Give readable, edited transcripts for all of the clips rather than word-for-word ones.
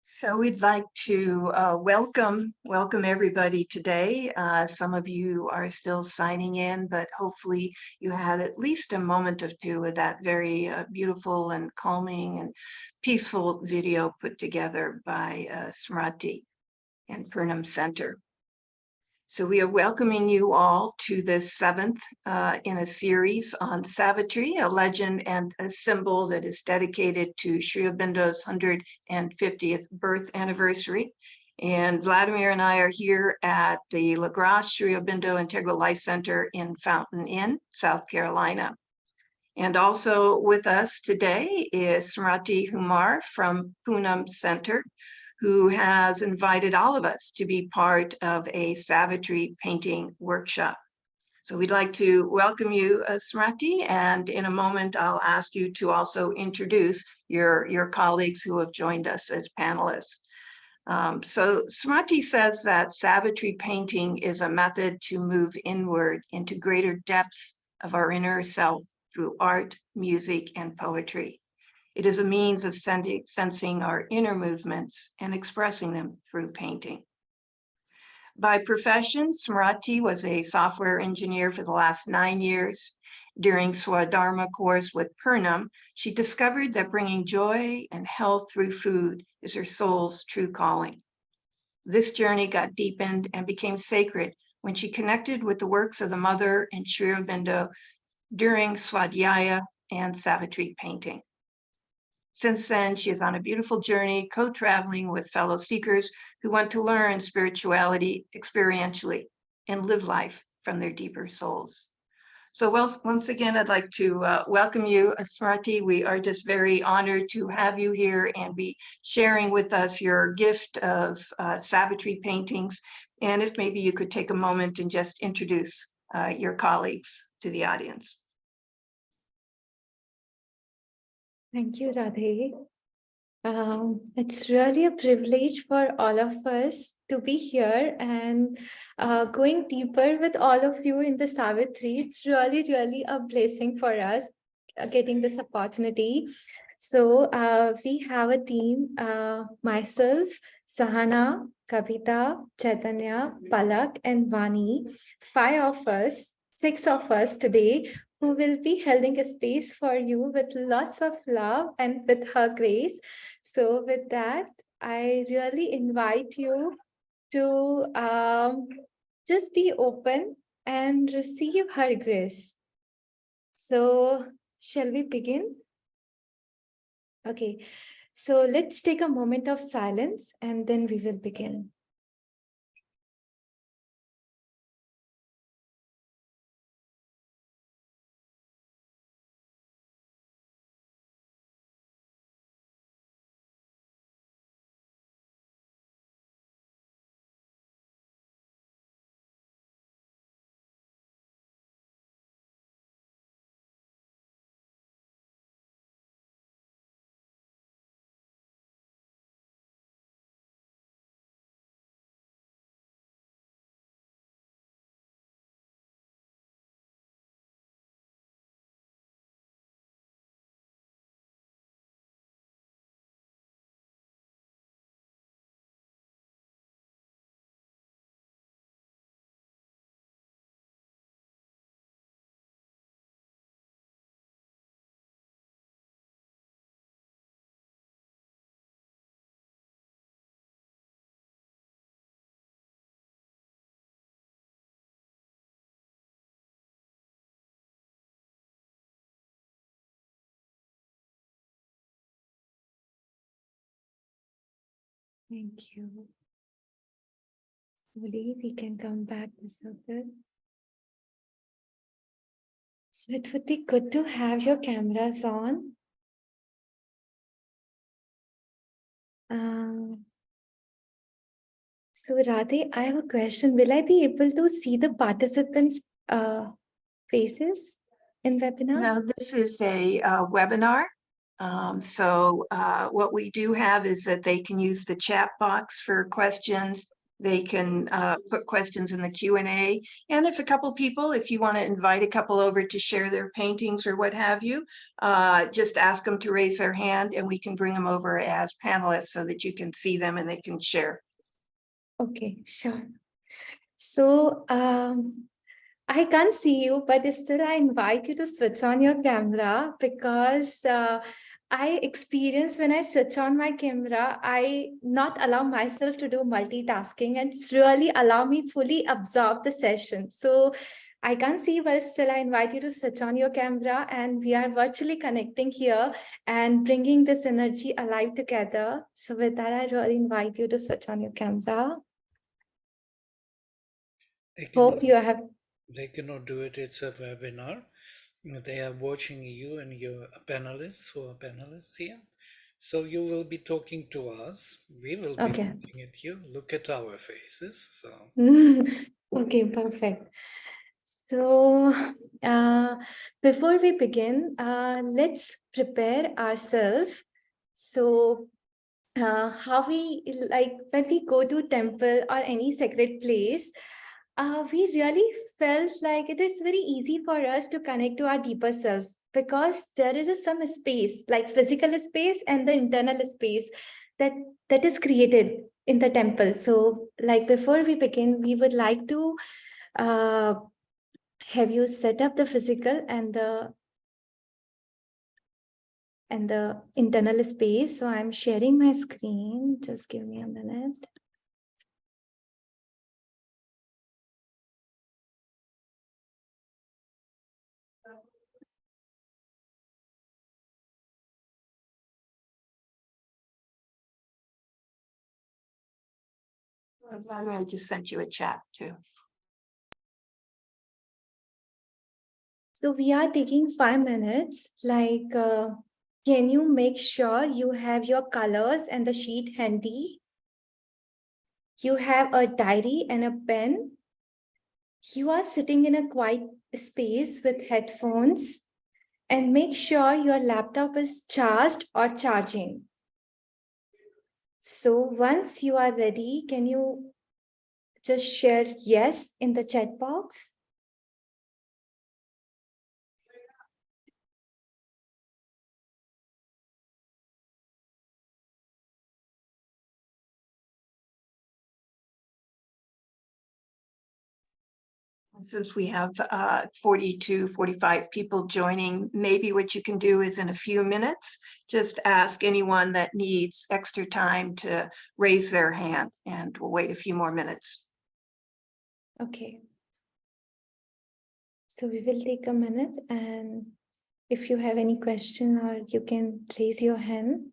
So we'd like to welcome everybody today. Some of you are still signing in, but hopefully you had at least a moment or two of that very beautiful and calming and peaceful video put together by Smriti and Purnam Center. So we are welcoming you all to this seventh in a series on Savitri, a legend and a symbol that is dedicated to Sri Aurobindo's 150th birth anniversary. And Vladimir and I are here at the La Grace Sri Aurobindo Integral Life Center in Fountain Inn, South Carolina. And also with us today is Smriti Humar from Purnam Center, who has invited all of us to be part of a Savitri painting workshop. So we'd like to welcome you, Smriti, and in a moment I'll ask you to also introduce your colleagues who have joined us as panelists. So Smriti says that Savitri painting is a method to move inward into greater depths of our inner self through art, music, and poetry. It is a means of sensing our inner movements and expressing them through painting. By profession, Smriti was a software engineer for the last 9 years. During Swadharma course with Purnam, she discovered that bringing joy and health through food is her soul's true calling. This journey got deepened and became sacred when she connected with the works of the mother and Sri Aurobindo during Swadhyaya and Savitri painting. Since then, she is on a beautiful journey, co-traveling with fellow seekers who want to learn spirituality experientially and live life from their deeper souls. So once again, I'd like to welcome you, Smriti. We are just very honored to have you here and be sharing with us your gift of Savitri paintings. And if maybe you could take a moment and just introduce your colleagues to the audience. Thank you, Radhe. It's really a privilege for all of us to be here and going deeper with all of you in the Savitri. It's really a blessing for us getting this opportunity. So we have a team, myself, Sahana, Kavita, Chaitanya, Palak, and Vani, 6 of us today, who will be holding a space for you with lots of love and with her grace. So with that, I really invite you to just be open and receive her grace. So shall we begin? Okay, so let's take a moment of silence and then we will begin. Thank you. Hopefully we can come back to circle. So it would be good to have your cameras on. So Radhe, I have a question. Will I be able to see the participants' faces in webinar? No, this is a webinar. So what we do have is that they can use the chat box for questions. they can put questions in the Q&A. And if a couple people, if you want to invite a couple over to share their paintings or what have you, just ask them to raise their hand and we can bring them over as panelists so that you can see them and they can share. Okay, sure. So I can't see you, but still I invite you to switch on your camera because I experience when I switch on my camera, I not allow myself to do multitasking and it's really allow me fully absorb the session. So I can't see, but still I invite you to switch on your camera and we are virtually connecting here and bringing this energy alive together. So with that, I really invite you to switch on your camera. Hope you have. They cannot do it. It's a webinar. They are watching you and your panelists who are panelists here. So you will be talking to us. We will be looking at you. Look at our faces. So Okay, perfect. So before we begin, let's prepare ourselves. So how we like when we go to temple or any sacred place, we really felt like it is very easy for us to connect to our deeper self because there is some space, like physical space and the internal space that is created in the temple. So like before we begin, we would like to have you set up the physical and the internal space. So I'm sharing my screen. Just give me a minute. I just sent you a chat too. So we are taking 5 minutes. Like, can you make sure you have your colors and the sheet handy? You have a diary and a pen. You are sitting in a quiet space with headphones and make sure your laptop is charged or charging. So once you are ready, can you just share yes in the chat box? Since we have 40 to 45 people joining, maybe what you can do is in a few minutes, just ask anyone that needs extra time to raise their hand and we'll wait a few more minutes. Okay. So we will take a minute and if you have any question or you can raise your hand.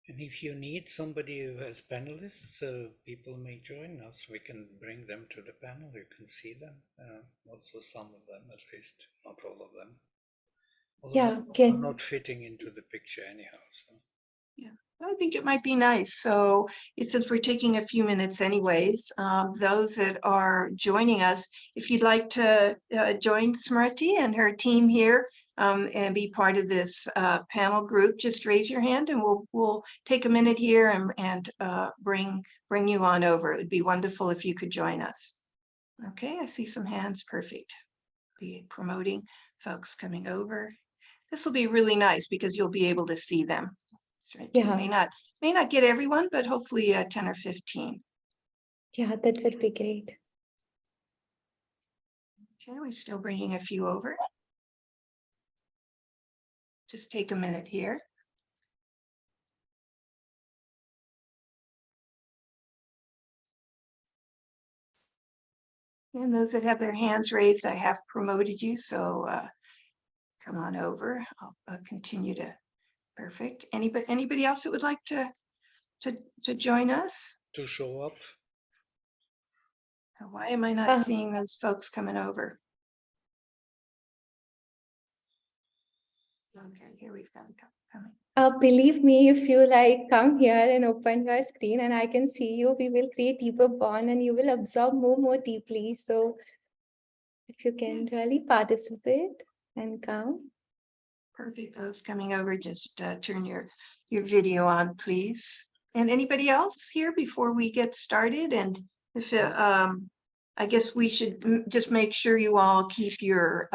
and if you need somebody who has panelists, people may join us. We can bring them to the panel. You can see them. Also some of them, at least, not all of them. Although are not fitting into the picture anyhow. So. Yeah, I think it might be nice. So since we're taking a few minutes anyways, those that are joining us, if you'd like to join Smriti and her team here and be part of this panel group, just raise your hand and we'll take a minute here and bring you on over. It would be wonderful if you could join us. Okay, I see some hands. Perfect. Be promoting folks coming over. This will be really nice because you'll be able to see them. Right. Yeah. May not get everyone, but hopefully 10 or 15. Yeah, that would be great. Okay, we're still bringing a few over. Just take a minute here. And those that have their hands raised, I have promoted you, so come on over. I'll continue to. Perfect. Anybody else that would like to join us? To show up. Why am I not seeing those folks coming over? Okay, here we've got a couple coming. Believe me, if you like come here and open your screen and I can see you, we will create deeper bond and you will absorb more deeply. So if you can really participate and come. Perfect. Those coming over, just turn your video on, please. And anybody else here before we get started? And if I guess we should just make sure you all keep your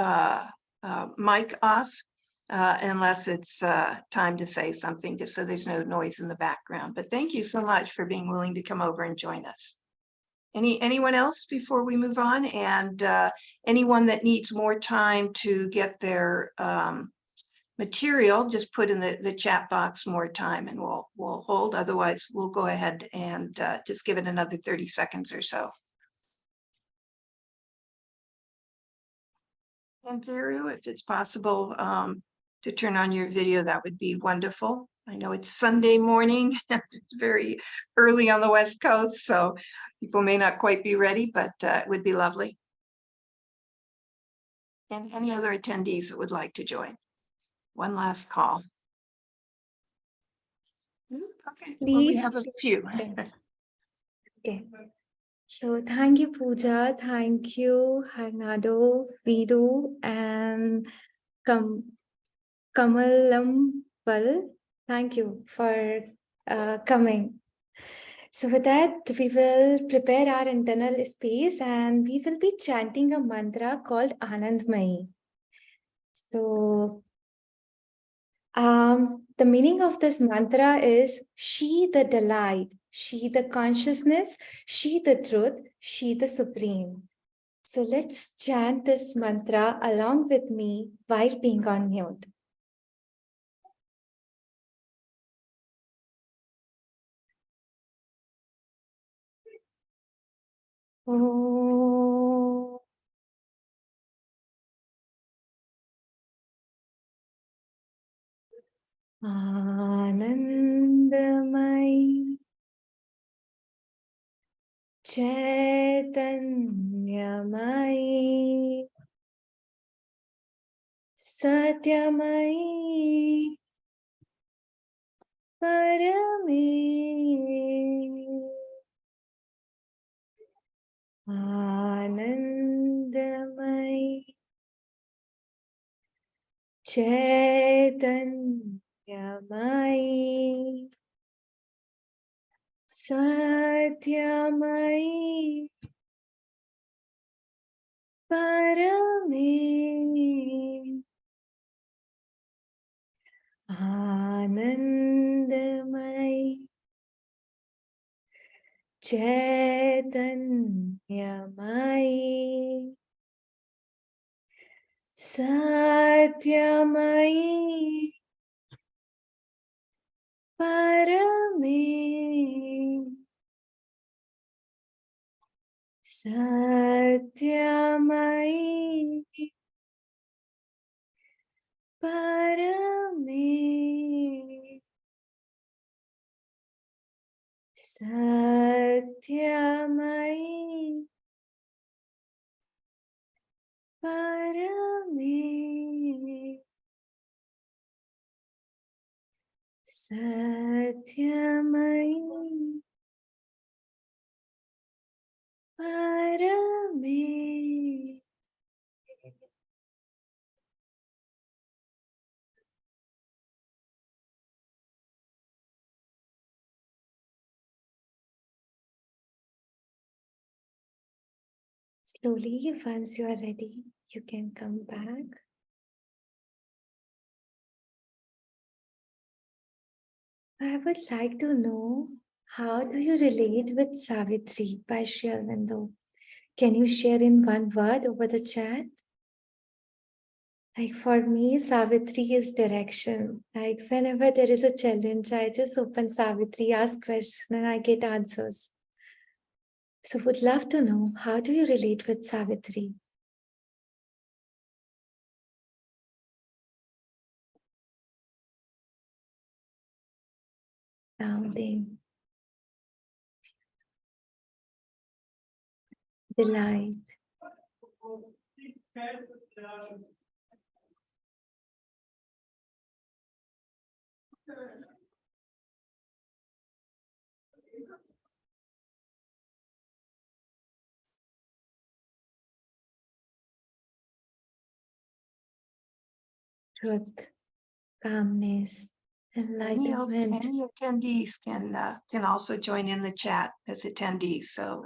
mic off unless it's time to say something, just so there's no noise in the background. But thank you so much for being willing to come over and join us. Anyone else before we move on? And anyone that needs more time to get their material, just put in the chat box more time and we'll hold. Otherwise, we'll go ahead and just give it another 30 seconds or so. And Theru, if it's possible to turn on your video, that would be wonderful. I know it's Sunday morning, it's very early on the West Coast, so people may not quite be ready, but it would be lovely. And any other attendees that would like to join? One last call. Okay, well, we Please. have a few. Okay. So thank you, Pooja. Thank you, Harnado, Vidu, and Kamalampal. Thank you for coming. So with that, we will prepare our internal space and we will be chanting a mantra called Anandmayi. So the meaning of this mantra is she the delight, she the consciousness, she the truth, she the supreme. So let's chant this mantra along with me while being on mute. Oh. Anandamai Chaitanyamai Satyamai Parame Anandamai Chaitanyamai Satyamai Parame Anandamai Chaitanyamai Satyamai Parame Satyamai Parame Satyamai Parame Satyamai Parame. Slowly, once you are ready, you can come back. I would like to know, how do you relate with Savitri by Sri Aurobindo? Can you share in one word over the chat? Like for me, Savitri is direction. Like whenever there is a challenge, I just open Savitri, ask questions, and I get answers. So would love to know, how do you relate with Savitri? Grounding, delight. Truth, calmness, enlightenment. Any attendees can also join in the chat as attendees, so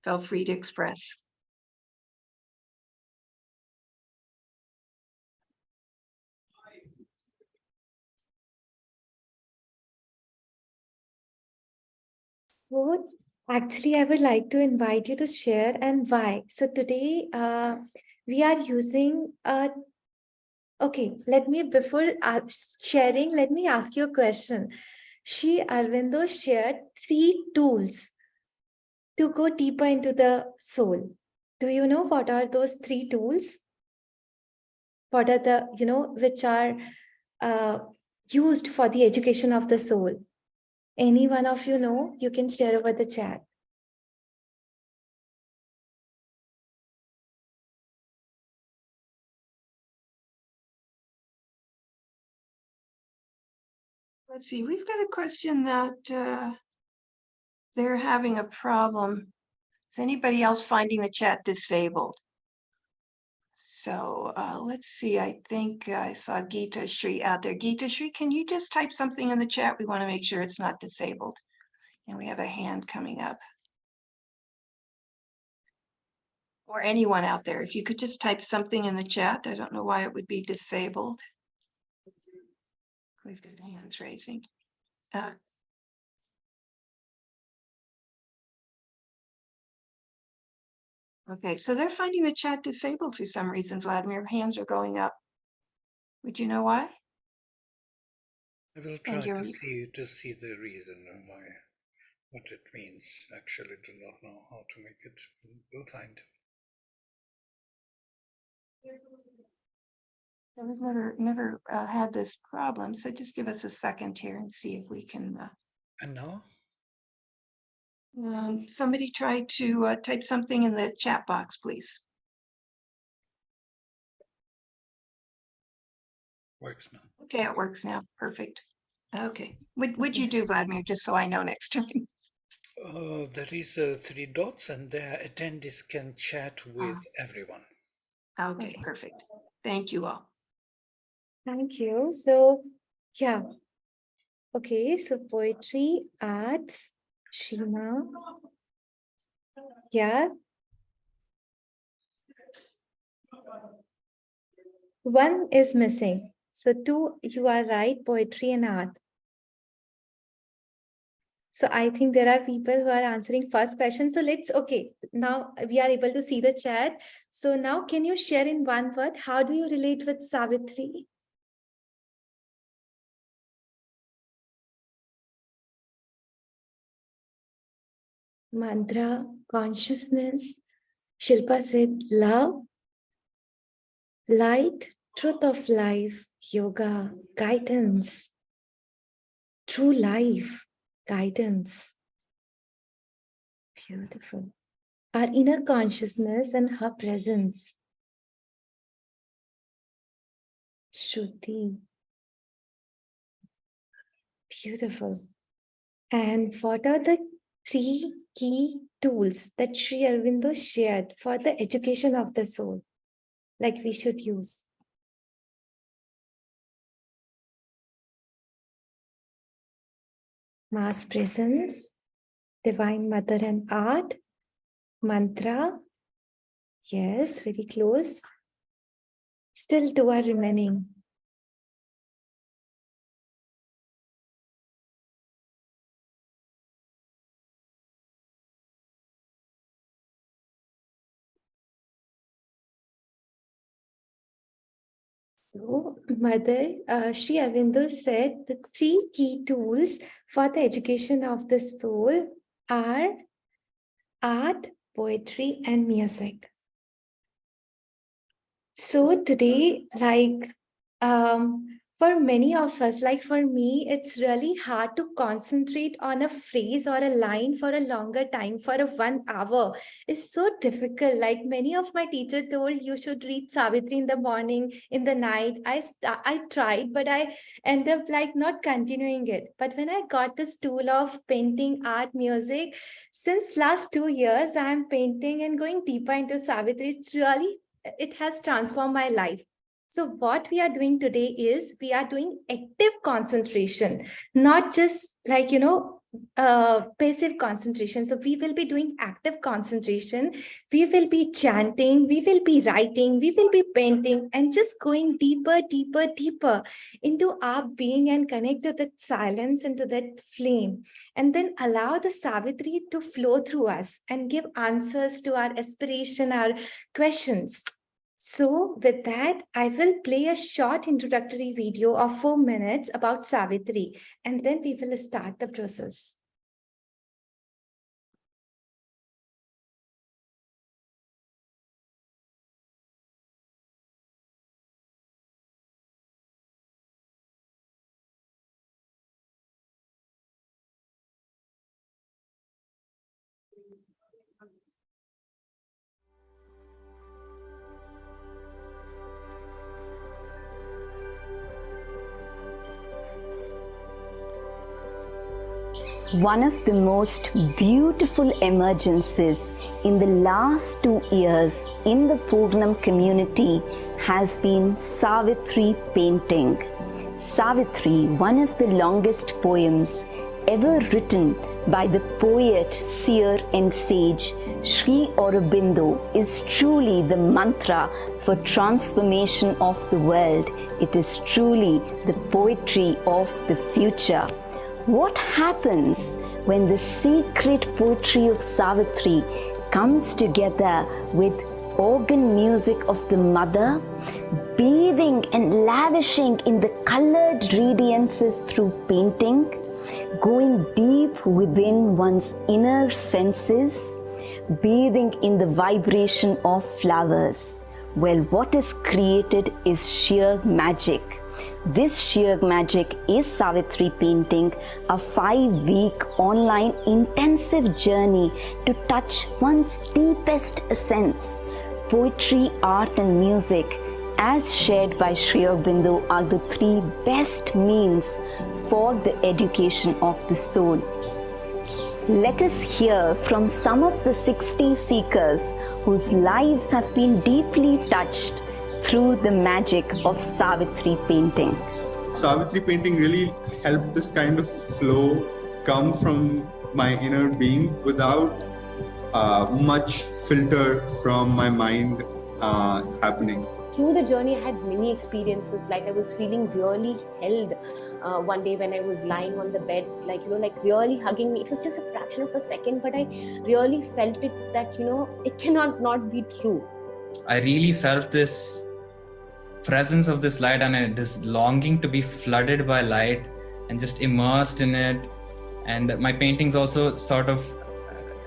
feel free to express. So actually, I would like to invite you to share and why. So today we are using okay, before sharing, let me ask you a question. Sri Aurobindo shared 3 tools to go deeper into the soul. Do you know what are those 3 tools? What are the, which are used for the education of the soul? Any one of you know? You can share over the chat. Let's see, we've got a question that they're having a problem. Is anybody else finding the chat disabled? So let's see, I think I saw Geeta Shri out there. Geeta Shri, can you just type something in the chat? We want to make sure it's not disabled. And we have a hand coming up. Or anyone out there, if you could just type something in the chat. I don't know why it would be disabled. We've got hands raising. Okay, so they're finding the chat disabled for some reason, Vladimir. Hands are going up. Would you know why? I will try to see the reason why, what it means. Actually, do not know how to make it. We'll find. We've never had this problem, so just give us a second here and see if we can. And now? Somebody try to type something in the chat box, please. Works now. Okay, it works now. Perfect. Okay. What'd you do, Vladimir, just so I know next time? There is 3 dots, and there attendees can chat with everyone. Okay, perfect. Thank you all. Thank you. So, yeah. Okay, so poetry, arts, Shima. Yeah. One is missing. So 2, you are right, poetry and art. So I think there are people who are answering first question. So okay, now we are able to see the chat. So now can you share in one word, how do you relate with Savitri? Mantra, consciousness. Shilpa said love, light, truth of life, yoga, guidance, true life, guidance. Beautiful. Our inner consciousness and her presence. Shruti. Beautiful. And what are the 3 key tools that Sri Aurobindo shared for the education of the soul, like we should use? Mass presence, Divine Mother and art, mantra. Yes, very close. Still 2 are remaining. So, Mother, Sri Aurobindo said the 3 key tools for the education of the soul are art, poetry, and music. So today, for many of us, like for me, it's really hard to concentrate on a phrase or a line for a longer time, for a 1 hour. It's so difficult. Like many of my teacher told, you should read Savitri in the morning, in the night. I tried, but I end up like not continuing it. But when I got this tool of painting, art, music, since last 2 years, I'm painting and going deeper into Savitri. It has transformed my life. So what we are doing today is we are doing active concentration, not just like, passive concentration. So we will be doing active concentration. We will be chanting, we will be writing, we will be painting, and just going deeper, deeper, deeper into our being and connect to that silence, into that flame. And then allow the Savitri to flow through us and give answers to our aspiration, our questions. So with that, I will play a short introductory video of 4 minutes about Savitri, and then we will start the process. One of the most beautiful emergences in the last 2 years in the Poonam community has been Savitri painting. Savitri, one of the longest poems ever written by the poet, seer and sage Sri Aurobindo, is truly the mantra for transformation of the world. It is truly the poetry of the future. What happens when the sacred poetry of Savitri comes together with organ music of the mother, bathing and lavishing in the colored radiances through painting, going deep within one's inner senses, bathing in the vibration of flowers? Well, what is created is sheer magic. This sheer magic is Savitri painting, a 5-week online intensive journey to touch one's deepest essence. Poetry, art and music, as shared by Sri Aurobindo, are the 3 best means for the education of the soul. Let us hear from some of the 60 seekers whose lives have been deeply touched through the magic of Savitri painting. Savitri painting really helped this kind of flow come from my inner being without much filter from my mind happening. Through the journey, I had many experiences. Like I was feeling really held one day when I was lying on the bed, like really hugging me. It was just a fraction of a second, but I really felt it that, it cannot not be true. I really felt this presence of this light and this longing to be flooded by light and just immersed in it. And my paintings also sort of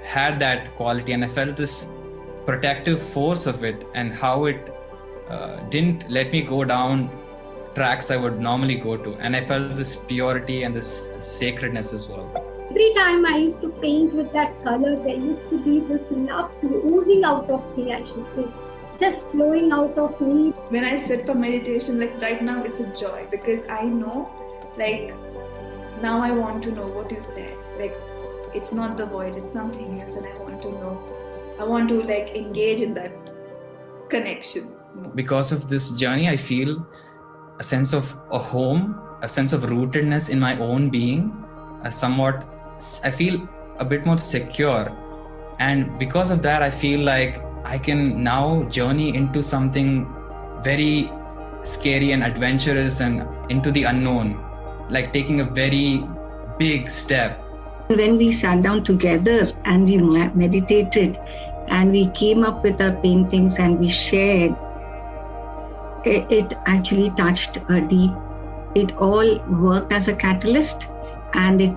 had that quality, and I felt this protective force of it and how it didn't let me go down tracks I would normally go to. And I felt this purity and this sacredness as well. Every time I used to paint with that color, there used to be this love oozing out of me, I should say. Just flowing out of me. When I sit for meditation, like right now, it's a joy because I know, like, now I want to know what is there. Like, it's not the void, it's something else, and I want to know. I want to like engage in that connection. Because of this journey, I feel a sense of a home, a sense of rootedness in my own being, I feel a bit more secure. And because of that, I feel like I can now journey into something very scary and adventurous and into the unknown, like taking a very big step. When we sat down together and we meditated and we came up with our paintings and we shared, it actually touched a deep. It all worked as a catalyst, and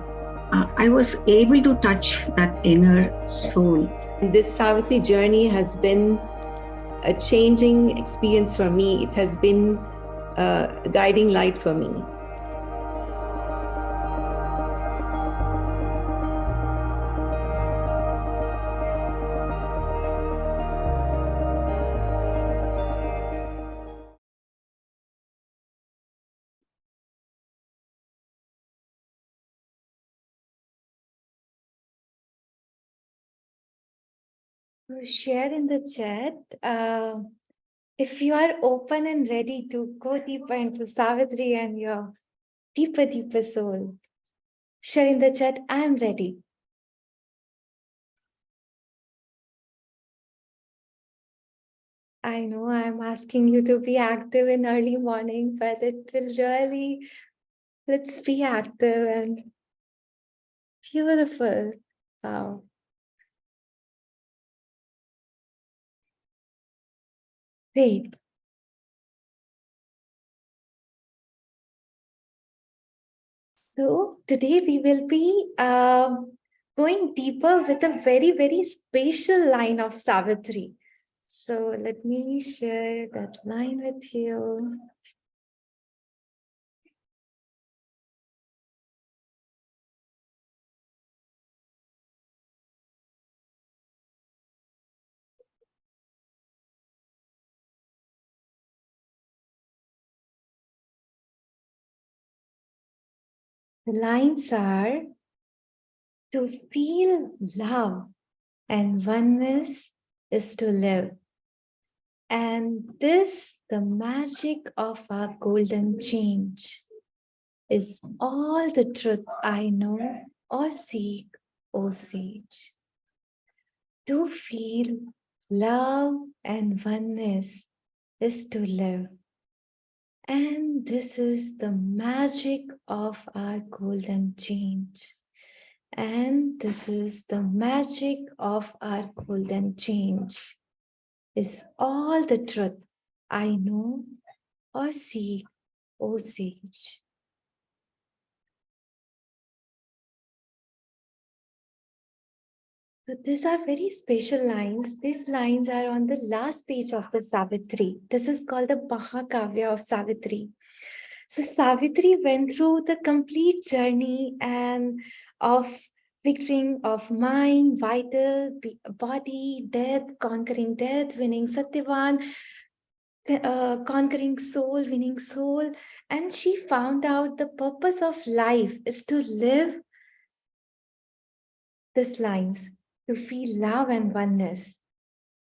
I was able to touch that inner soul. This Savitri journey has been a changing experience for me. It has been a guiding light for me. Share in the chat. If you are open and ready to go deeper into Savitri and your deeper, deeper soul, share in the chat, I am ready. I know I'm asking you to be active in early morning, but it will really, let's be active and beautiful. Wow. Great. So today we will be going deeper with a very, very special line of Savitri. So let me share that line with you. The lines are: to feel love and oneness is to live. And this, the magic of our golden change, is all the truth I know or seek, O sage. To feel love and oneness is to live. And this is the magic of our golden change. And this is the magic of our golden change, is all the truth I know or seek, O sage. So these are very special lines. These lines are on the last page of the Savitri. This is called the Mahakavya of Savitri. So Savitri went through the complete journey and of victoring of mind, vital, body, death, winning Satyavan, conquering soul, winning soul. And she found out the purpose of life is to live these lines, to feel love and oneness.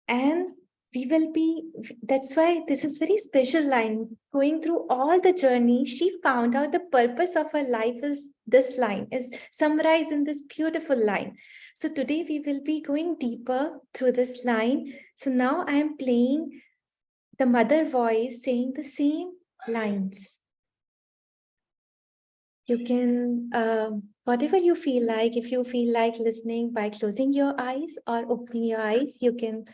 And we will be, that's why this is very special line. Going through all the journey, she found out the purpose of her life is this line, is summarized in this beautiful line. So today we will be going deeper through this line. So now I am playing the mother voice saying the same lines. You can, whatever you feel like, if you feel like listening by closing your eyes or opening your eyes, you can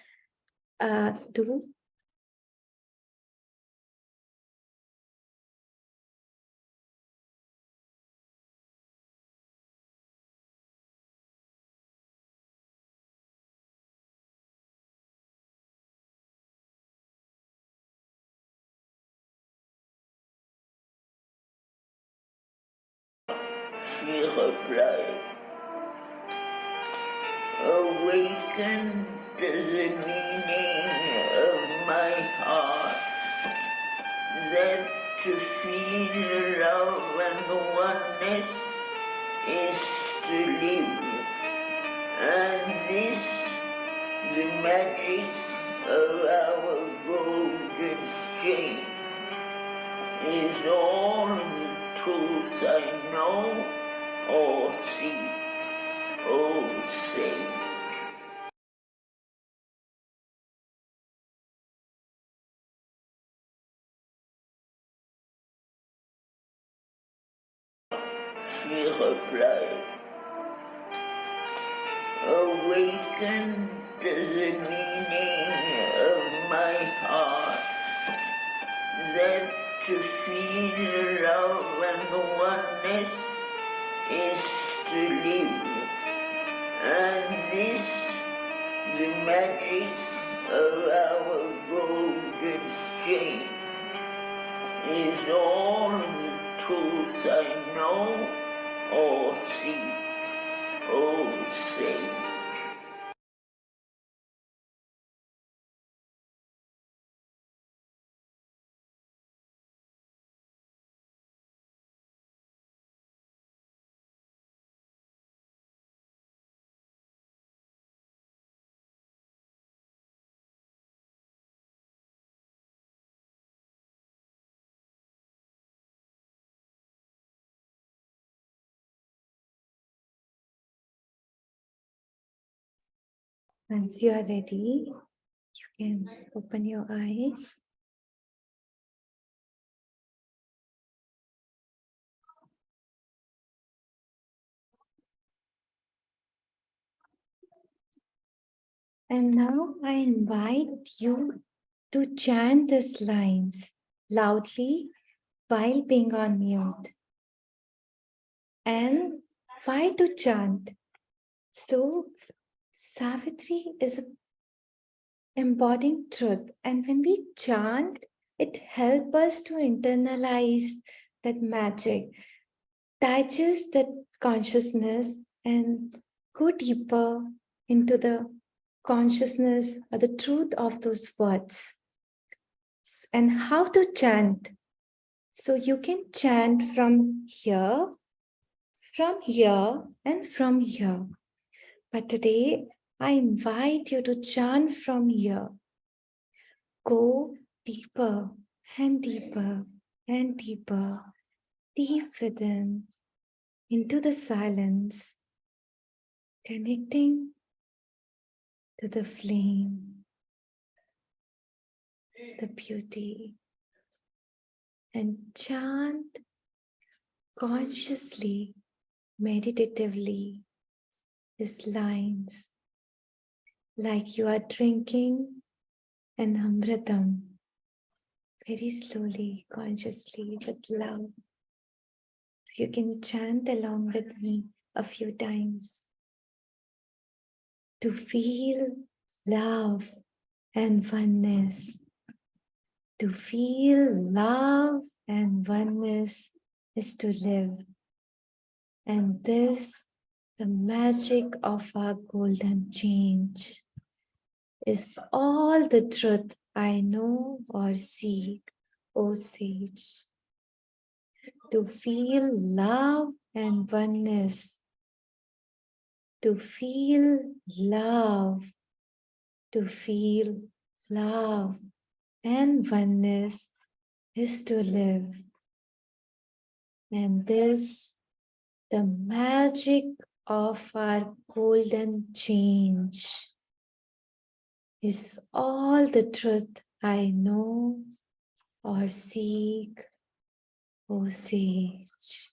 do. She replied, awaken to the meaning of my heart, that to feel love and oneness is to live, and this, the magic of our golden chain, is all the truth I know or see, or say. She replied, awaken to the meaning of my heart, that to feel love and oneness is to live, and this, the magic of our golden chain, is all the truth I know or see or say. Once you are ready, you can open your eyes. And now I invite you to chant these lines loudly while being on mute. And why to chant? So, Savitri is embodying truth. And when we chant, it helps us to internalize that magic, digest that consciousness, and go deeper into the consciousness or the truth of those words. And how to chant. So you can chant from here, and from here. But today, I invite you to chant from here. Go deeper and deeper and deeper, deep within, into the silence, connecting to the flame, the beauty, and chant consciously, meditatively, these lines like you are drinking an amritam, very slowly, consciously, with love. So you can chant along with me a few times to feel love and oneness. To feel love and oneness is to live. And this, the magic of our golden change, is all the truth I know or seek, O sage. To feel love and oneness, to feel love, to feel love and oneness is to live. And this, the magic of our golden change, is all the truth I know or seek, O sage.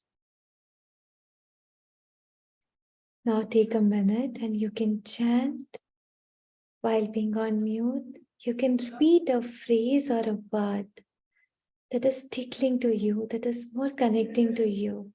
Now take a minute and you can chant while being on mute. You can repeat a phrase or a word that is tickling to you, that is more connecting to you.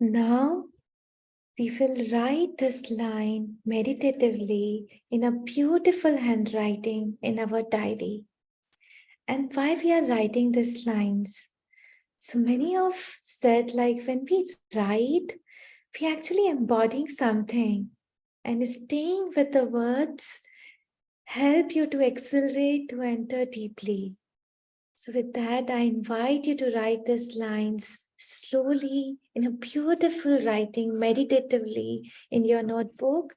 Now we will write this line meditatively in a beautiful handwriting in our diary. And why we are writing these lines? So many of said, like when we write, we actually embodying something, and staying with the words help you to accelerate, to enter deeply. So with that, I invite you to write these lines slowly in a beautiful writing, meditatively in your notebook.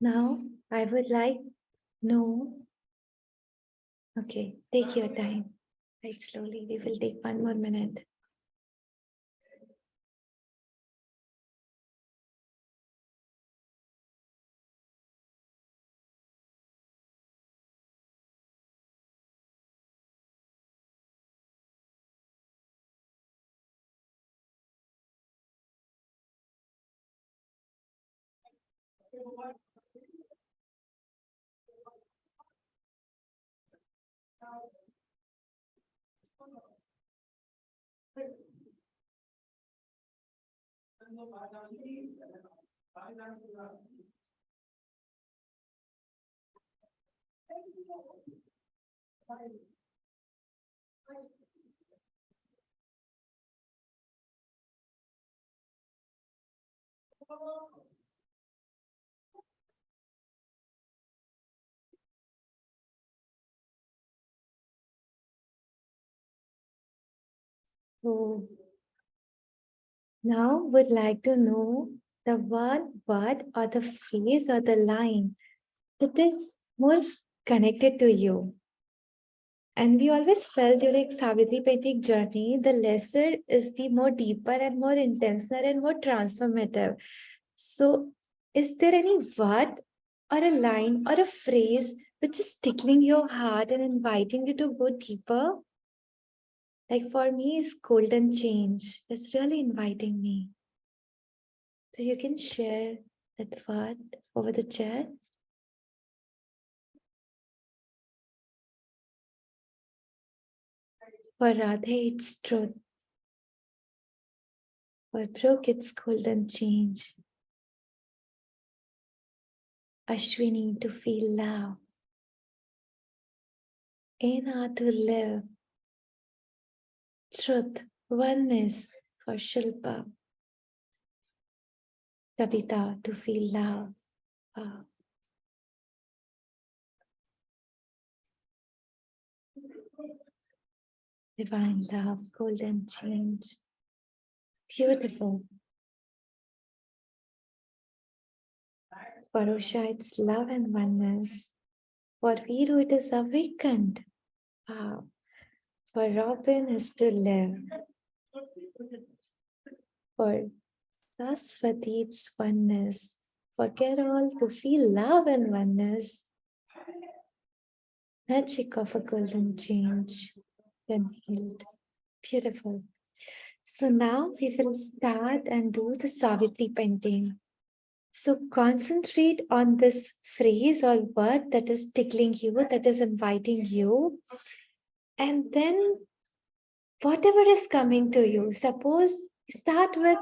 Now, I would like know. Okay, take your time. Right, slowly. We will take 1 more minute. So now would like to know the one word or the phrase or the line that is more connected to you. And we always felt during Savitri painting journey, the lesser is the more deeper and more intentional and more transformative. So is there any word or a line or a phrase which is tickling your heart and inviting you to go deeper? Like for me, is golden change. It's really inviting me. So you can share that word over the chat. For Radhe, it's truth. For Brooke, it's golden change. Ashwini, to feel love. Ena, to live. Truth, oneness for Shilpa. Kavita, to feel love. Wow. Divine love, golden change. Beautiful. For Usha, it's love and oneness. For Viru, it is awakened. Wow. For Robin is to live. For Saraswati, it's oneness. For Carol, to feel love and oneness. Magic of a golden change. Then healed. Beautiful. So now we will start and do the Savitri painting. So concentrate on this phrase or word that is tickling you, that is inviting you. And then whatever is coming to you, suppose start with,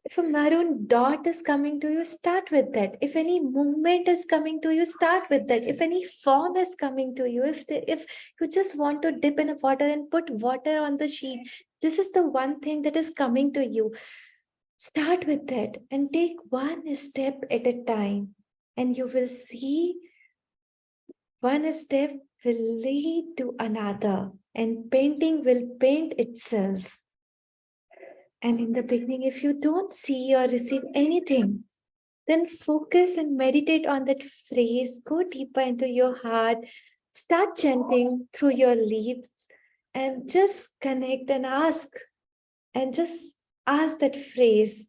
if a maroon dot is coming to you, start with that. If any movement is coming to you, start with that. If any form is coming to you, if you just want to dip in a water and put water on the sheet, this is the one thing that is coming to you. Start with that and take one step at a time, and you will see one step will lead to another, and painting will paint itself. And in the beginning, if you don't see or receive anything, then focus and meditate on that phrase. Go deeper into your heart. Start chanting through your lips and just connect and ask. And just ask that phrase,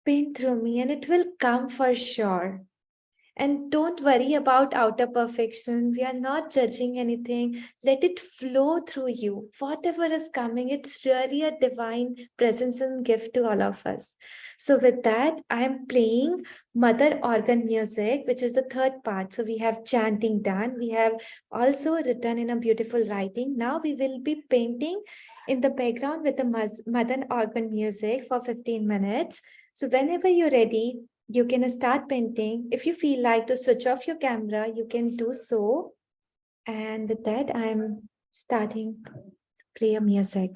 paint through me, and it will come for sure. And don't worry about outer perfection. We are not judging anything. Let it flow through you. Whatever is coming, it's really a divine presence and gift to all of us. So with that, I am playing mother organ music, which is the third part. So we have chanting done. We have also written in a beautiful writing. Now we will be painting in the background with the mother organ music for 15 minutes. So whenever you're ready, you can start painting. If you feel like to switch off your camera, you can do so. And with that, I'm starting to play a music.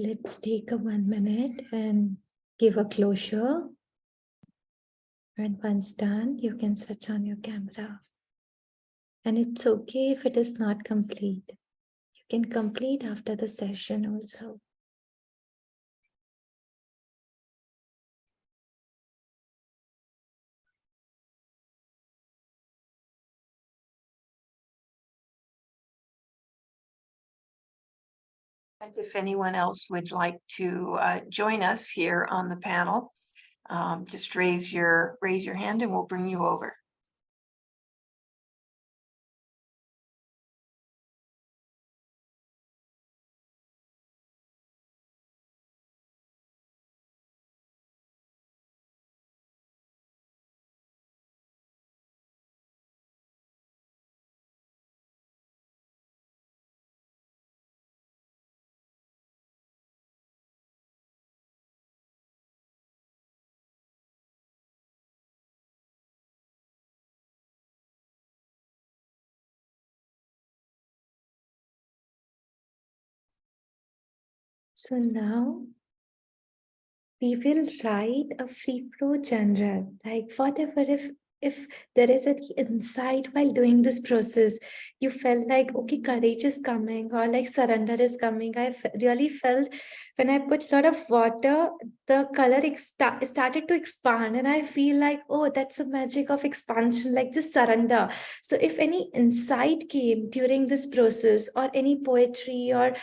Let's take a 1 minute and give a closure. And once done, you can switch on your camera. And it's okay if it is not complete. You can complete after the session also. And if anyone else would like to join us here on the panel, just raise your hand and we'll bring you over. So now we will write a free flow general, like whatever, if there is an insight while doing this process, you felt like, okay, courage is coming or like surrender is coming. Really felt when I put a lot of water, the color started to expand, and I feel like, oh, that's the magic of expansion, like just surrender. So if any insight came during this process, or any poetry, or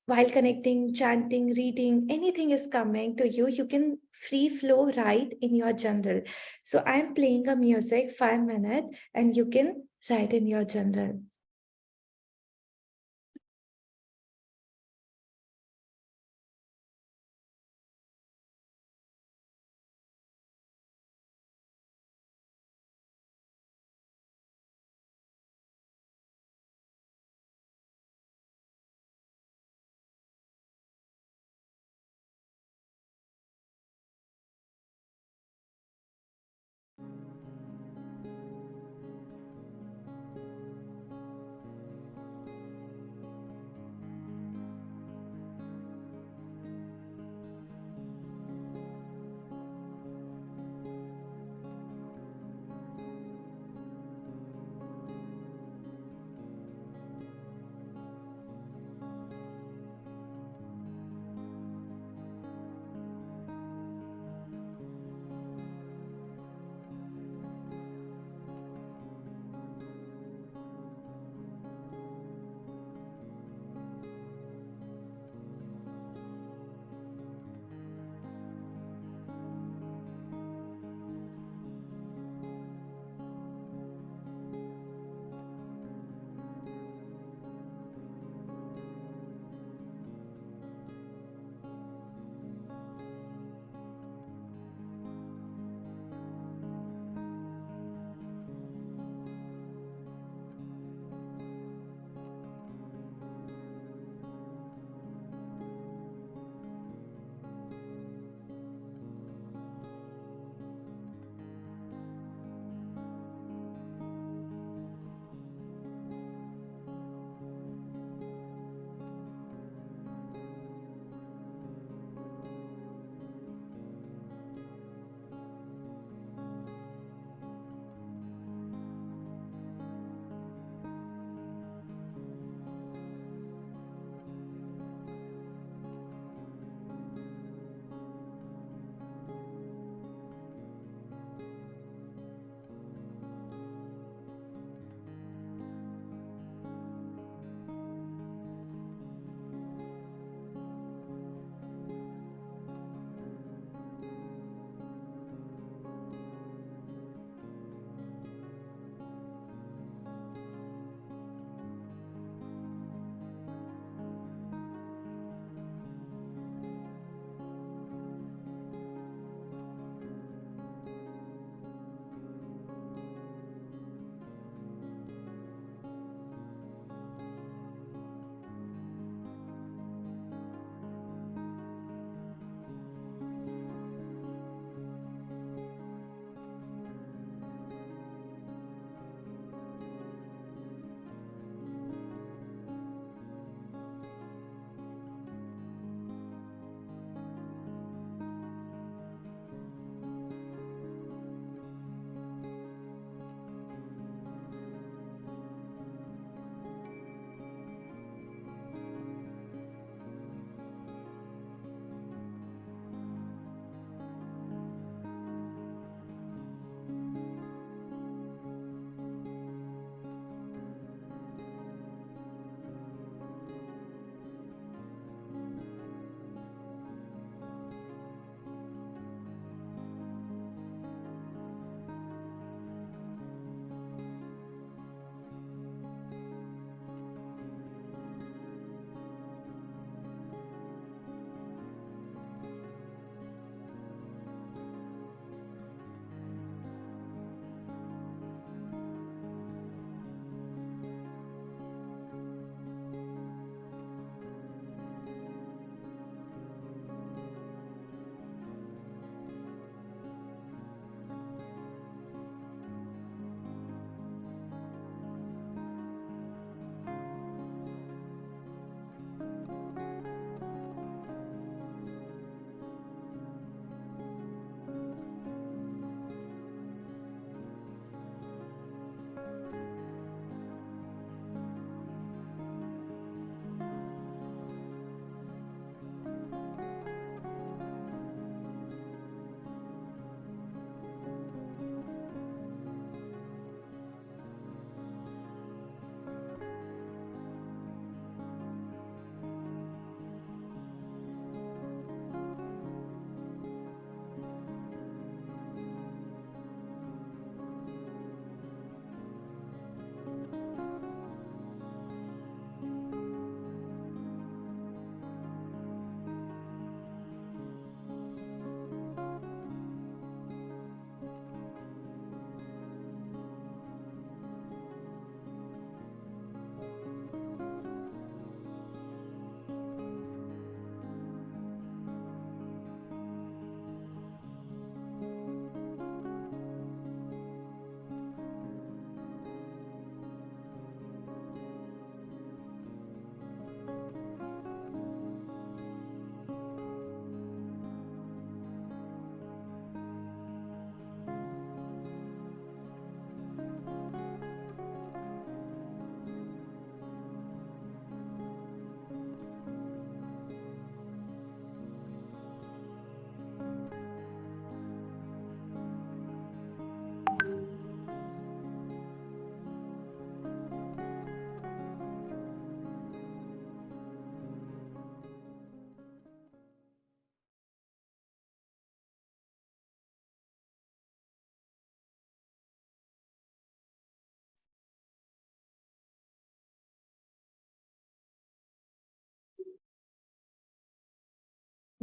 while connecting, chanting, reading, anything is coming to you, you can free flow write in your journal. So I'm playing a music 5 minutes and you can write in your journal.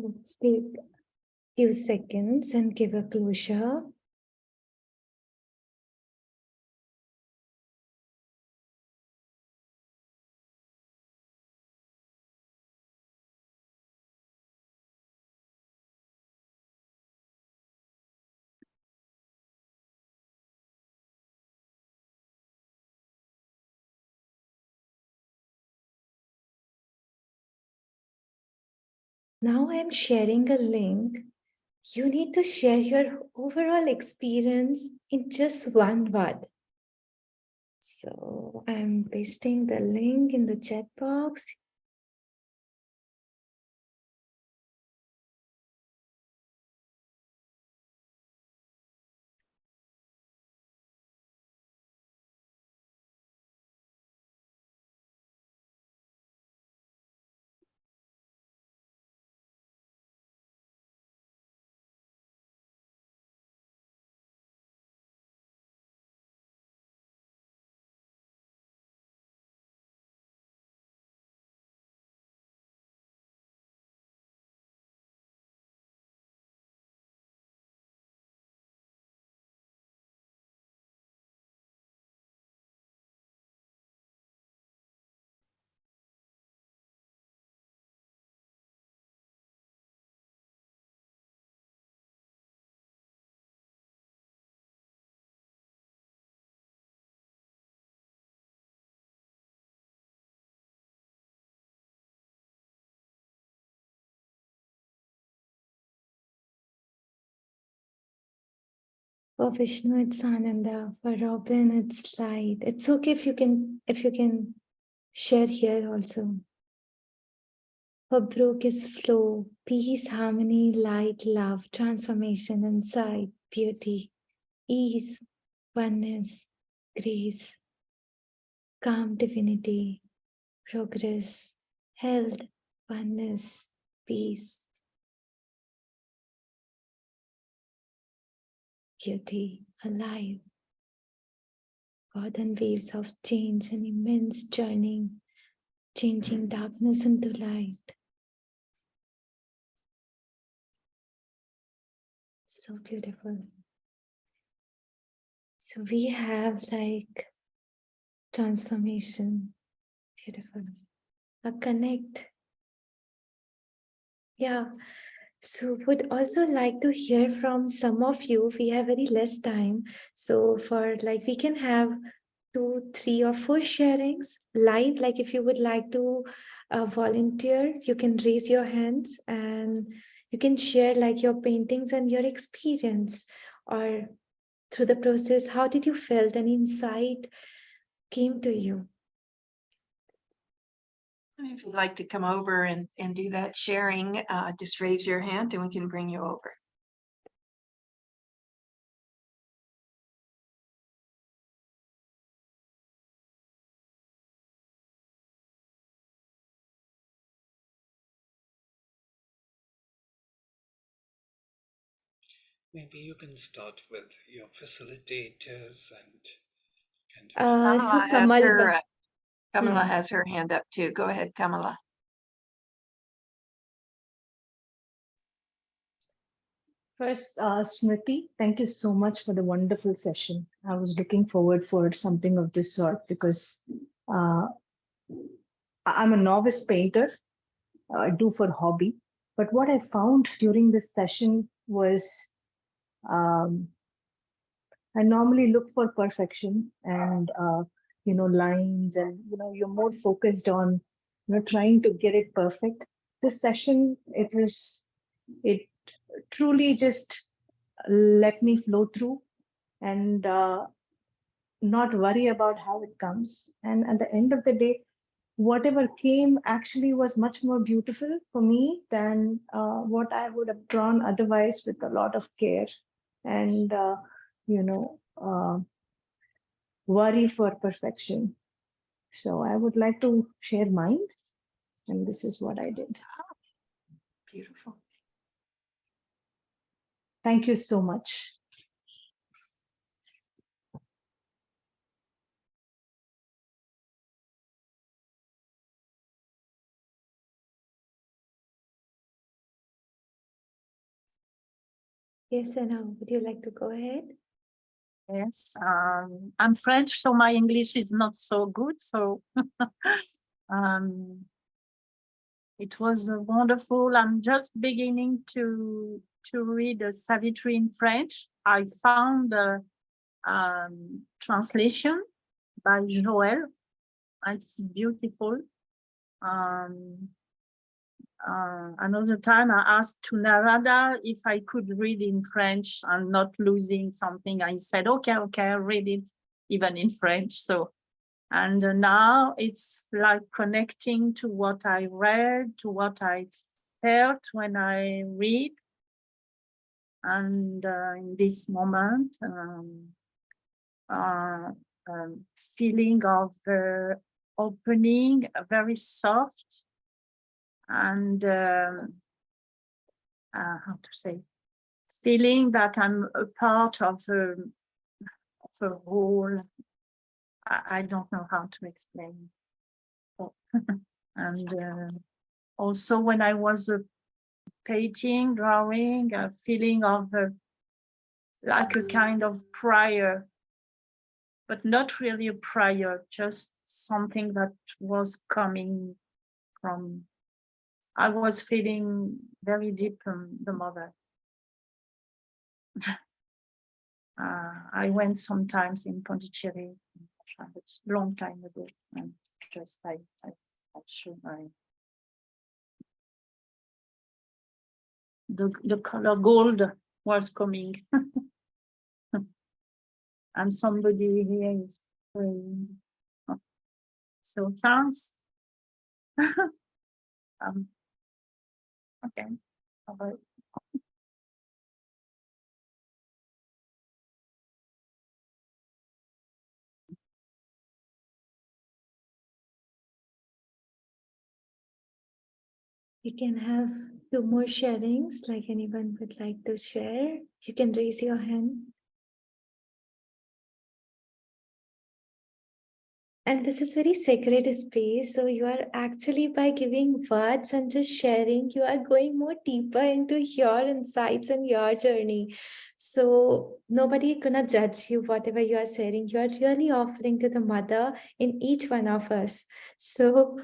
Let's take a few seconds and give a closure. Now I'm sharing a link. You need to share your overall experience in just one word. So I'm pasting the link in the chat box. For Vishnu, it's Ananda. For Robin, it's light. It's okay if you can share here also. For Brooke is flow, peace, harmony, light, love, transformation, insight, beauty, ease, oneness, grace, calm divinity, progress, health, oneness, peace, beauty, alive. God and waves of change, an immense journey, changing darkness into light. So beautiful. So we have like transformation. Beautiful. A connect. Yeah. So would also like to hear from some of you. We have very less time. So for like we can have 2, 3 or 4 sharings live. Like if you would like to volunteer, you can raise your hands and you can share like your paintings and your experience, or through the process, how did you felt an insight came to you? If you'd like to come over and do that sharing, just raise your hand and we can bring you over. Maybe you can start with your facilitators and kind of. Kamala has Kamal, her Kamala has her hand up too. Go ahead, Kamala. First, Smriti, thank you so much for the wonderful session. I was looking forward for something of this sort because I'm a novice painter. I do for hobby. But what I found during this session was um, I normally look for perfection and lines, and you're more focused on trying to get it perfect. This session, it truly just let me flow through and not worry about how it comes. And at the end of the day, whatever came actually was much more beautiful for me than what I would have drawn otherwise with a lot of care and you know uh, worry for perfection. So I would like to share mine, and this is what I did. Beautiful. Thank you so much. Yes, Anna, would you like to go ahead? Yes, I'm French, so my English is not so good. So um, it was wonderful. I'm just beginning to read Savitri in French. I found a translation by Joël. It's beautiful. Another time I asked to Narada if I could read in French and not losing something. I said, okay, I'll read it even in French. So, and now it's like connecting to what I read, to what I felt when I read. And in this moment, feeling of opening, very soft, and how to say, feeling that I'm a part of a whole. I don't know how to explain. And also when I was painting, drawing, a feeling of like a kind of prayer, but not really a prayer, just something that was coming from, I was feeling very deep in the mother. I went sometimes in Pondicherry, it's a long time ago, and just I show my the color gold was coming, and somebody here is praying. So thanks. Okay. All right. We can have 2 more sharings, like anyone would like to share. You can raise your hand. And this is very sacred space. So you are actually, by giving words and just sharing, you are going more deeper into your insights and your journey. So nobody gonna judge you, whatever you are sharing. You are really offering to the mother in each one of us. So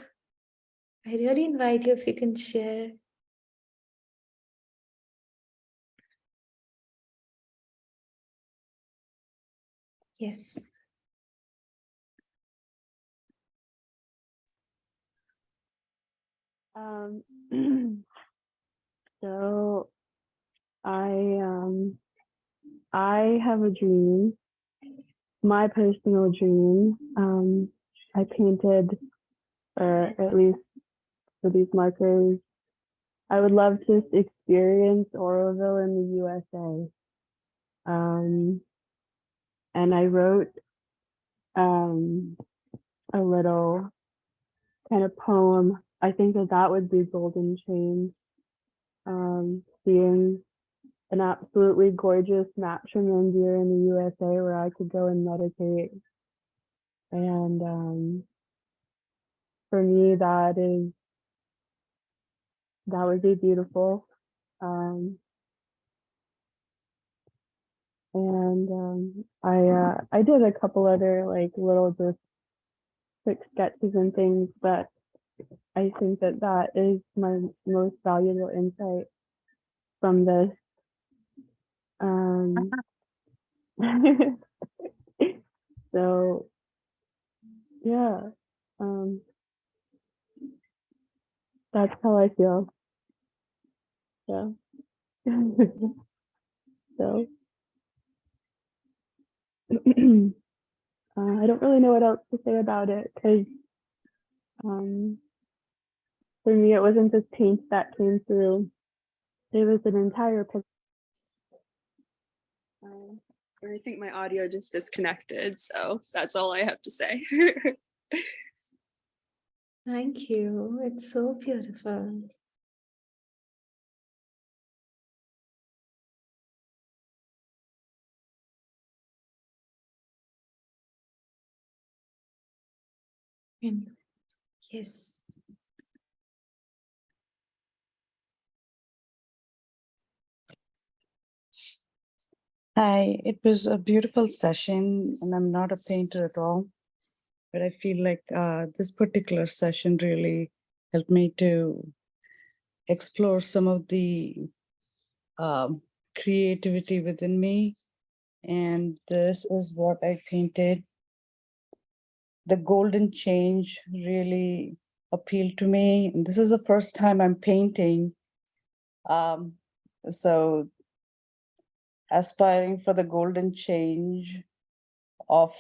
I really invite you if you can share. Yes. So I have a dream, my personal dream. I painted, or at least for these markers, I would love to experience Oroville in the USA. And I wrote a little kind of poem. I think that would be Golden Chain. Seeing an absolutely gorgeous matrimondier in the USA where I could go and meditate. And for me, that would be beautiful. I did a couple other like little just quick sketches and things, but I think that is my most valuable insight from this. So yeah, that's how I feel. Yeah. So I don't really know what else to say about it, because for me it wasn't just paint that came through. It was an entire picture. I think my audio just disconnected, so that's all I have to say. Thank you. It's so beautiful. And yes. Hi, it was a beautiful session, and I'm not a painter at all, but I feel like this particular session really helped me to explore some of the creativity within me. And this is what I painted. The golden change really appealed to me. And this is the first time I'm painting. So aspiring for the golden change of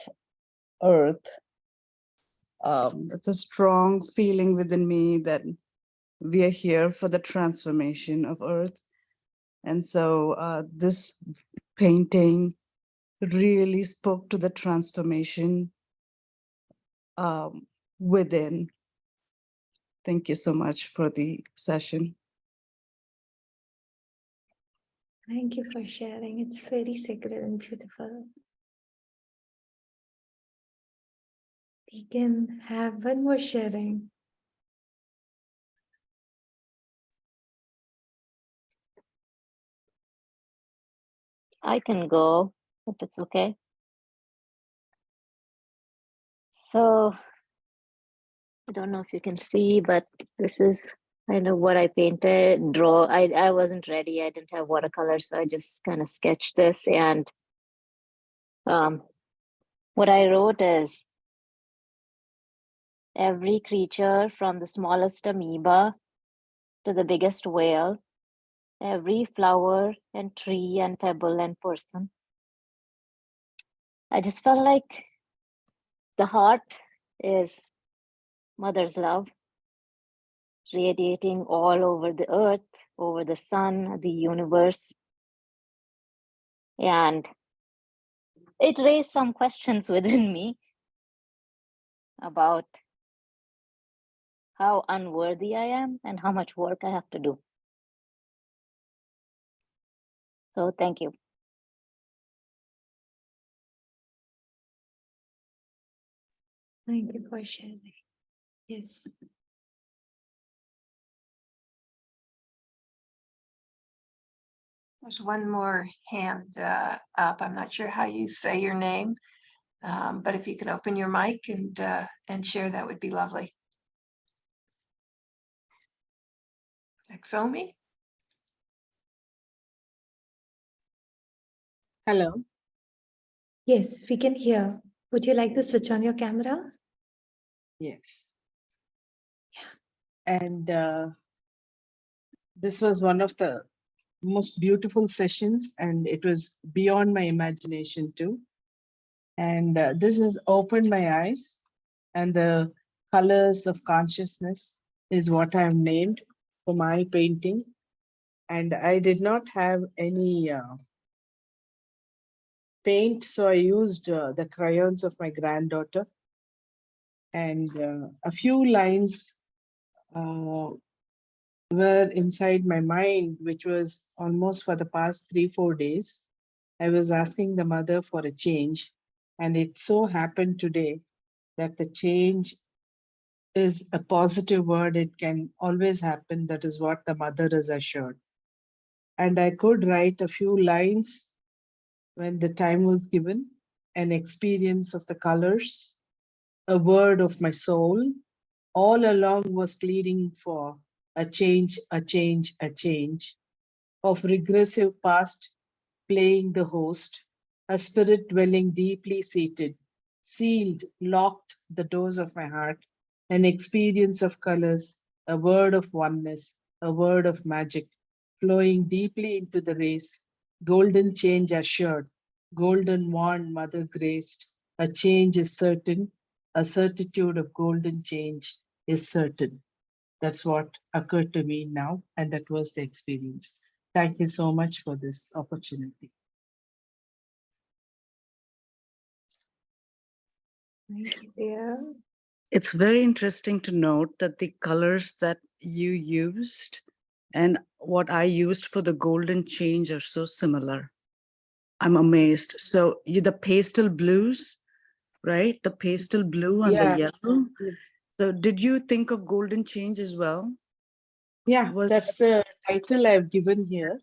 earth. It's a strong feeling within me that we are here for the transformation of earth. And so this painting really spoke to the transformation within. Thank you so much for the session. Thank you for sharing. It's very sacred and beautiful. We can have one more sharing. I can go if it's okay. So I don't know if you can see, but this is kind of what I painted, I wasn't ready. I didn't have watercolor, so I just kind of sketched this. And what I wrote is every creature from the smallest amoeba to the biggest whale, every flower and tree and pebble and person. I just felt like the heart is Mother's love, radiating all over the earth, over the sun, the universe. And it raised some questions within me about how unworthy I am and how much work I have to do. So thank you. Thank you for sharing. Yes. There's one more hand up. I'm not sure how you say your name, but if you could open your mic and share, that would be lovely. Exomi? Hello. Yes, we can hear. Would you like to switch on your camera? Yes. And this was one of the most beautiful sessions, and it was beyond my imagination too. And this has opened my eyes, and the colors of consciousness is what I have named for my painting. And I did not have any paint, so I used the crayons of my granddaughter. And a few lines were inside my mind, which was almost for the past 3-4 days. I was asking the mother for a change, and it so happened today that the change is a positive word. It can always happen. That is what the mother is assured. And I could write a few lines when the time was given, an experience of the colors, a word of my soul, all along was pleading for a change, a change, a change, of regressive past playing the host, a spirit dwelling deeply seated, sealed, locked the doors of my heart, an experience of colors, a word of oneness, a word of magic, flowing deeply into the race, golden change assured, golden wand mother graced, a change is certain, a certitude of golden change is certain. That's what occurred to me now, and that was the experience. Thank you so much for this opportunity. Thank you, dear. It's very interesting to note that the colors that you used and what I used for the golden change are so similar. I'm amazed. So the pastel blues, right? The pastel blue and the yellow. So did you think of golden change as well? Yeah, that's the title I've given here.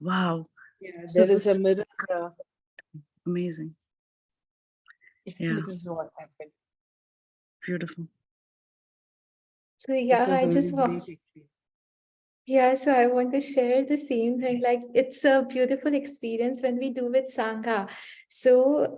Wow. Yeah, So there is a this, mirror. Amazing. Yeah, this is what happened. beautiful. So It yeah, was I a just great want, experience. yeah, so I want to share the same thing. Like it's a beautiful experience when we do with Sangha. So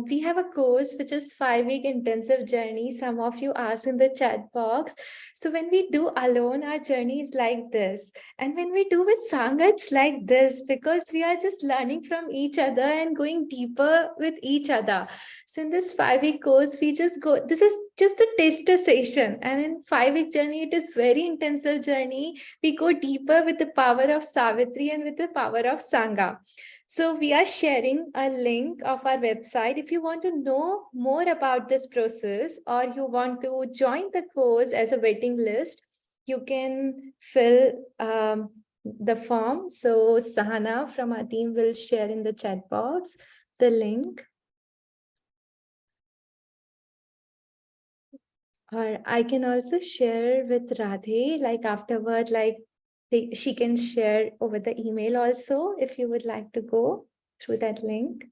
we have a course which is 5-week intensive journey. Some of you asked in the chat box. So when we do alone, our journey is like this. And when we do with Sangha, it's like this because we are just learning from each other and going deeper with each other. So in this 5-week course, we just go, this is just a tester session. And in 5-week journey, it is very intensive journey. We go deeper with the power of Savitri and with the power of Sangha. So we are sharing a link of our website. If you want to know more about this process or you want to join the course as a waiting list, you can fill the form. So Sahana from our team will share in the chat box the link. Or I can also share with Radhe, like afterward, like she can share over the email also if you would like to go through that link.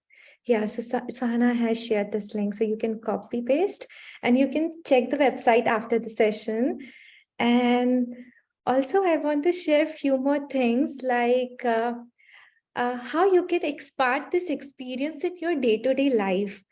Yeah, so Sahana has shared this link, so you can copy paste and you can check the website after the session. And also I want to share a few more things like how you can expand this experience in your day-to-day life.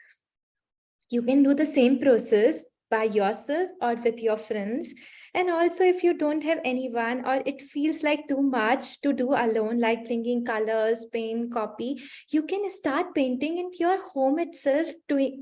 You can do the same process by yourself or with your friends. And also, if you don't have anyone or it feels like too much to do alone, like bringing colors, paint, copy, you can start painting in your home itself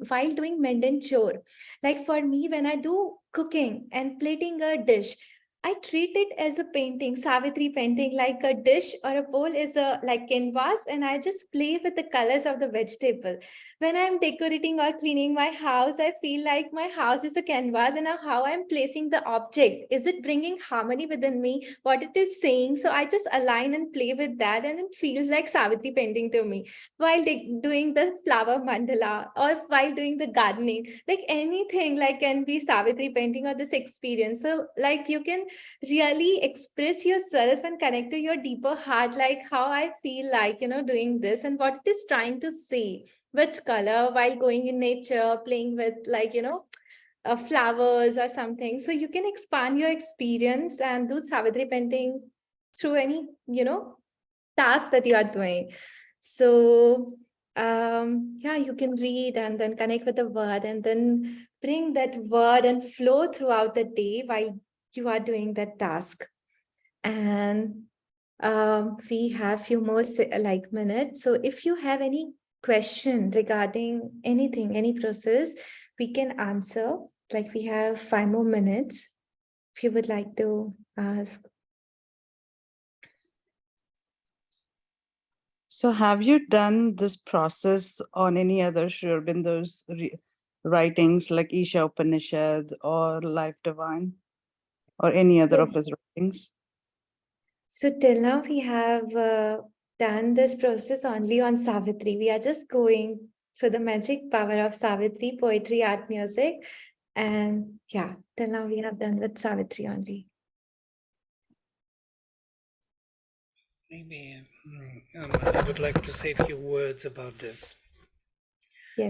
while doing mundane chore. Like for me, when I do cooking and plating a dish, I treat it as a painting, Savitri painting, like a dish or a bowl is a like canvas, and I just play with the colors of the vegetable. When I'm decorating or cleaning my house, I feel like my house is a canvas and how I'm placing the object. Is it bringing harmony within me? What it is saying? So I just align and play with that, and it feels like Savitri painting to me while doing the flower mandala or while doing the gardening. Like anything, like can be Savitri painting or this experience. So like you can really express yourself and connect to your deeper heart, like how I feel like, doing this and what it is trying to say, which color while going in nature, playing with like, flowers or something. So you can expand your experience and do Savitri painting through any, task that you are doing. So yeah, you can read and then connect with the word and then bring that word and flow throughout the day while you are doing that task. And we have few more like minutes. So if you have any question regarding anything, any process, we can answer. Like we have 5 more minutes if you would like to ask. So, have you done this process on any other Sri Aurobindo's writings like Isha Upanishad or Life Divine or any other of his writings? So till now we have done this process only on Savitri. We are just going through the magic power of Savitri, poetry, art, music. And yeah, till now we have done with Savitri only. Maybe I would like to say a few words about this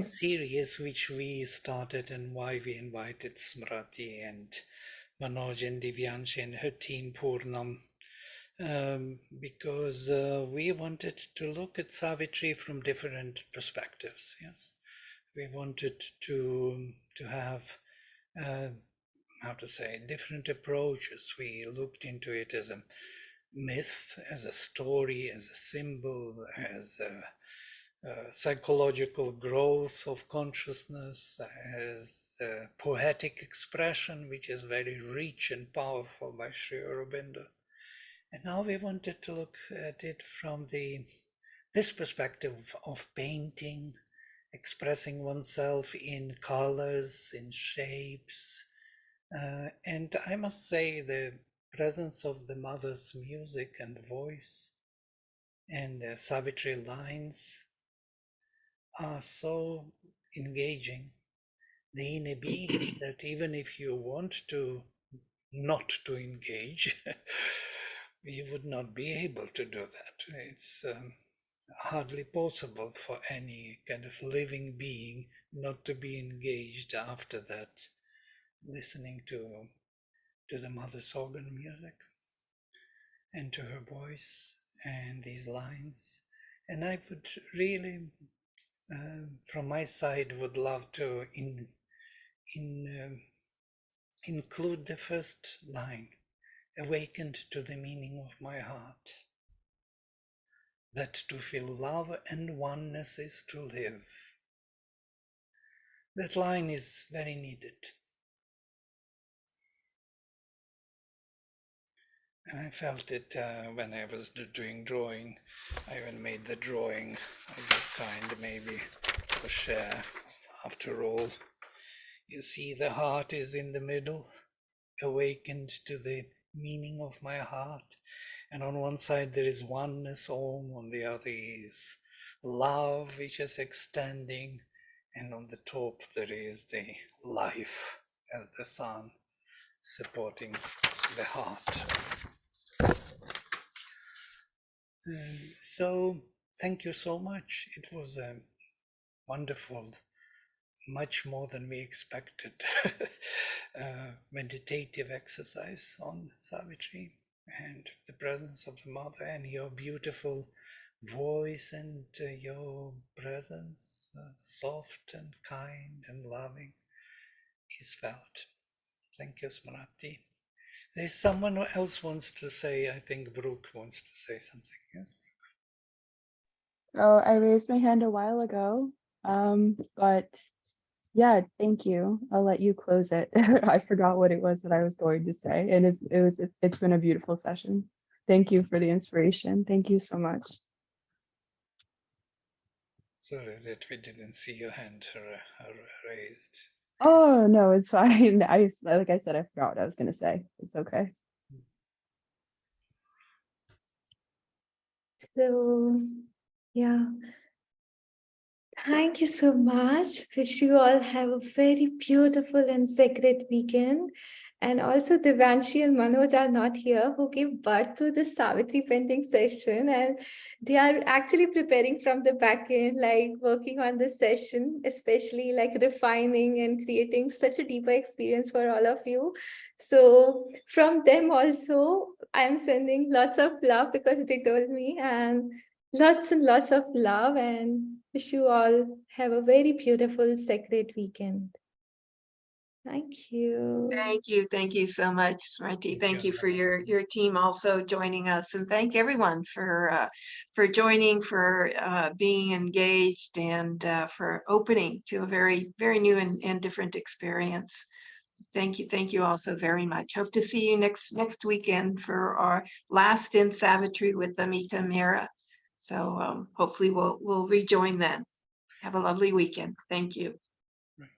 series which we started and why we invited Smrati and Manoj and Divyanshi and her team Purnam, because we wanted to look at Savitri from different perspectives. Yes, we wanted to have how to say different approaches. We looked into it as a myth, as a story, as a symbol, as a psychological growth of consciousness, as a poetic expression, which is very rich and powerful by Sri Aurobindo. And now we wanted to look at it from this perspective of painting, expressing oneself in colors, in shapes. And I must say the presence of the mother's music and voice and the Savitri lines are so engaging, the inner being, that even if you want to not to engage, you would not be able to do that. hardly possible for any kind of living being not to be engaged after that, listening to the mother's organ music and to her voice and these lines. And I would really, from my side, would love to include the first line, awakened to the meaning of my heart, that to feel love and oneness is to live. That line is very needed. And I felt it when I was doing drawing. I even made the drawing of this kind, maybe for share. After all, you see the heart is in the middle, awakened to the meaning of my heart. And on one side there is oneness, Om, on the other is love, which is extending, and on the top there is the life as the sun supporting the heart. So thank you so much. It was a wonderful, much more than we expected, meditative exercise on Savitri and the presence of the mother and your beautiful voice and your presence, soft and kind and loving, is felt. Thank you, Smrati. There's someone who else wants to say, I think Brooke wants to say something. Yes. Oh, I raised my hand a while ago, but yeah, thank you. I'll let you close it. I forgot what it was that I was going to say, and it's been a beautiful session. Thank you for the inspiration. Thank you so much. Sorry that we didn't see your hand raised. Oh no, it's fine. Like I said, I forgot what I was gonna say. It's okay. So, yeah. Thank you so much. Wish you all have a very beautiful and sacred weekend. And also Devanshi and Manoj are not here, who gave birth to the Savitri painting session. And they are actually preparing from the back end, like working on the session, especially like refining and creating such a deeper experience for all of you. So from them also, I'm sending lots of love because they told me, and lots of love, and wish you all have a very beautiful sacred weekend. Thank you. Thank you so much, Smriti. Thank you for your team also joining us, and thank everyone for joining, for being engaged, and for opening to a very new and different experience. Thank you also very much. Hope to see you next weekend for our last in Savitri with Amita Mira. So hopefully we'll rejoin then. Have a lovely weekend. Thank you. Right.